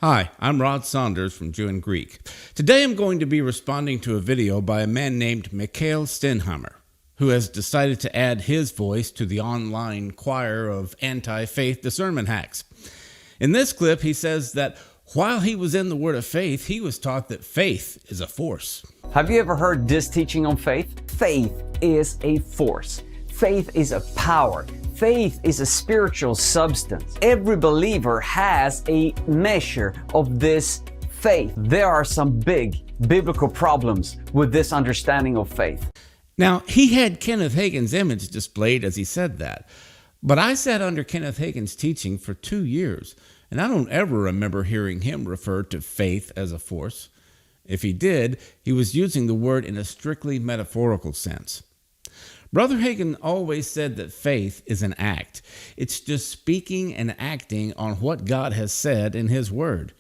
Hi, I'm Rod Saunders from Jew and Greek. Today I'm going to be responding to a video by a man named Mikael Stenhammar, who has decided to add his voice to the online choir of anti-faith discernment hacks. In this clip, he says that while he was in the Word of Faith, he was taught that faith is a force. Have you ever heard this teaching on faith? Faith is a force. Faith is a power. Faith is a spiritual substance. Every believer has a measure of this faith. There are some big biblical problems with this understanding of faith. Now, he had Kenneth Hagin's image displayed as he said that, but I sat under Kenneth Hagin's teaching for 2 years, and I don't ever remember hearing him refer to faith as a force. If he did, he was using the word in a strictly metaphorical sense. Brother Hagin always said that faith is an act. It's just speaking and acting on what God has said in His Word,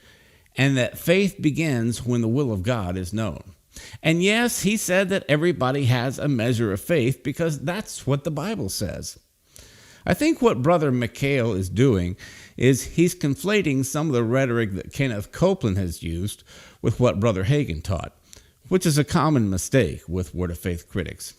and that faith begins when the will of God is known. And yes, he said that everybody has a measure of faith because that's what the Bible says. I think what Brother Mikael is doing is he's conflating some of the rhetoric that Kenneth Copeland has used with what Brother Hagin taught, which is a common mistake with Word of Faith critics.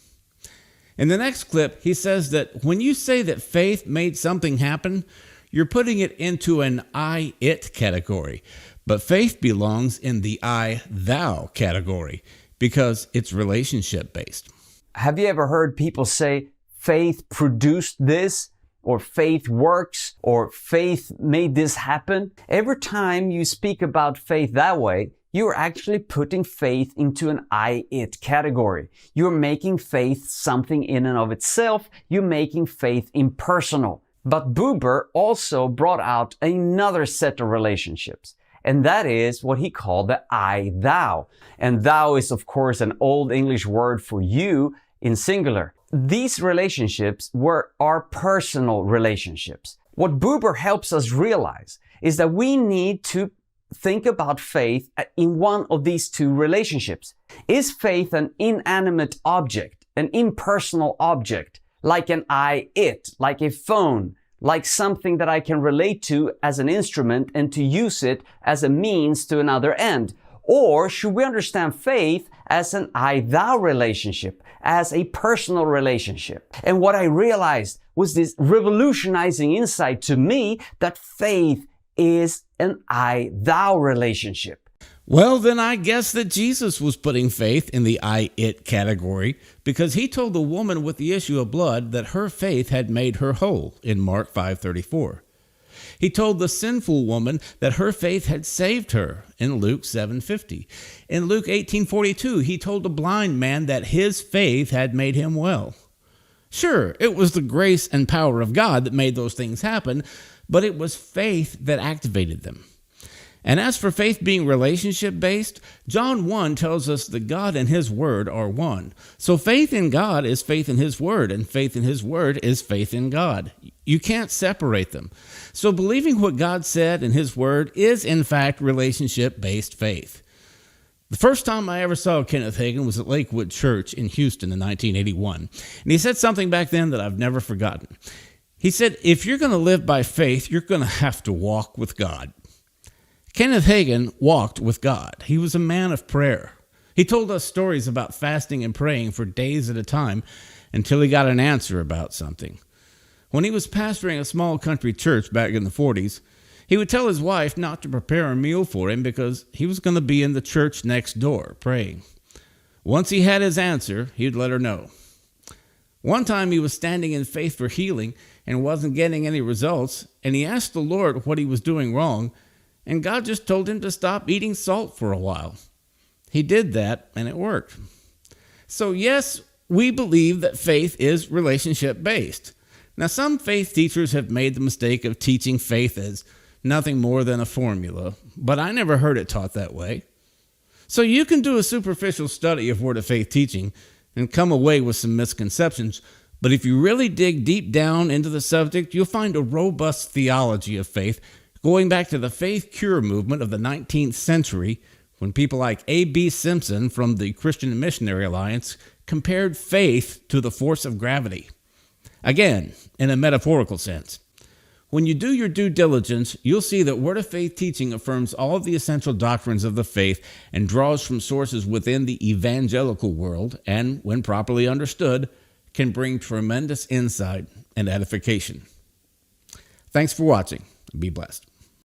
In the next clip, he says that when you say that faith made something happen, you're putting it into an I-it category, but faith belongs in the I-thou category because it's relationship-based. Have you ever heard people say, faith produced this, or faith works, or faith made this happen? Every time you speak about faith that way, you're actually putting faith into an I-it category. You're making faith something in and of itself. You're making faith impersonal. But Buber also brought out another set of relationships, and that is what he called the I-thou. And thou is, of course, an old English word for you in singular. These relationships are personal relationships. What Buber helps us realize is that we need to think about faith in one of these two relationships. Is faith an inanimate object, an impersonal object, like an I-it, like a phone, like something that I can relate to as an instrument and to use it as a means to another end? Or should we understand faith as an I-thou relationship, as a personal relationship? And what I realized was this revolutionizing insight to me that faith is an I-thou relationship. Well, then I guess that Jesus was putting faith in the I-it category because he told the woman with the issue of blood that her faith had made her whole in Mark 5:34. He told the sinful woman that her faith had saved her in Luke 7:50. In Luke 18:42, he told the blind man that his faith had made him well. Sure, it was the grace and power of God that made those things happen, but it was faith that activated them. And as for faith being relationship-based, John 1 tells us that God and His Word are one. So faith in God is faith in His Word, and faith in His Word is faith in God. You can't separate them. So believing what God said in His Word is, in fact, relationship-based faith. The first time I ever saw Kenneth Hagin was at Lakewood Church in Houston in 1981. And he said something back then that I've never forgotten. He said, if you're going to live by faith, you're going to have to walk with God. Kenneth Hagin walked with God. He was a man of prayer. He told us stories about fasting and praying for days at a time until he got an answer about something. When he was pastoring a small country church back in the 40s, he would tell his wife not to prepare a meal for him because he was going to be in the church next door praying. Once he had his answer, he'd let her know. One time he was standing in faith for healing and wasn't getting any results, and he asked the Lord what he was doing wrong, and God just told him to stop eating salt for a while. He did that, and it worked. So yes, we believe that faith is relationship-based. Now, some faith teachers have made the mistake of teaching faith as nothing more than a formula, but I never heard it taught that way. So you can do a superficial study of Word of Faith teaching and come away with some misconceptions, but if you really dig deep down into the subject, you'll find a robust theology of faith going back to the faith cure movement of the 19th century, when people like A.B. Simpson from the Christian Missionary Alliance compared faith to the force of gravity. Again, in a metaphorical sense. When you do your due diligence, you'll see that Word of Faith teaching affirms all of the essential doctrines of the faith and draws from sources within the evangelical world and, when properly understood, can bring tremendous insight and edification. Thanks for watching. Be blessed.